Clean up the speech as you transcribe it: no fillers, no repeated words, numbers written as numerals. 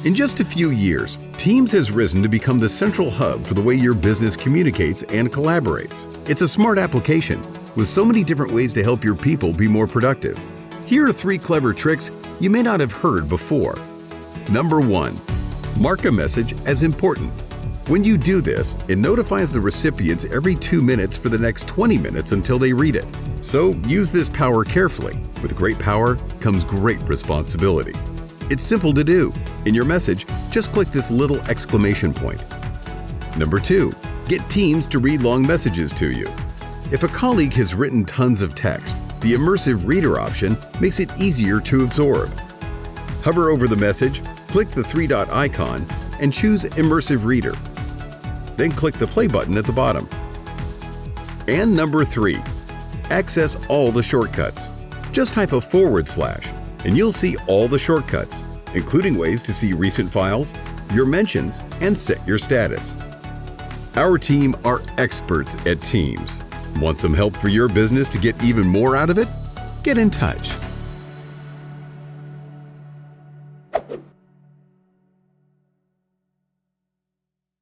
In just a few years, Teams has risen to become the central hub for the way your business communicates and collaborates. It's a smart application with so many different ways to help your people be more productive. Here are 3 clever tricks you may not have heard before. Number 1. Mark a message as important. When you do this, it notifies the recipients every 2 minutes for the next 20 minutes until they read it. So use this power carefully. With great power comes great responsibility. It's simple to do. In your message, just click this little exclamation point. Number 2. Get Teams to read long messages to you. If a colleague has written tons of text, the immersive reader option makes it easier to absorb. Hover over the message, click the 3-dot icon, and choose Immersive Reader. Then click the play button at the bottom. And number 3. Access all the shortcuts. Just type a / and you'll see all the shortcuts, including ways to see recent files, your mentions, and set your status. Our team are experts at Teams. Want some help for your business to get even more out of it? Get in touch.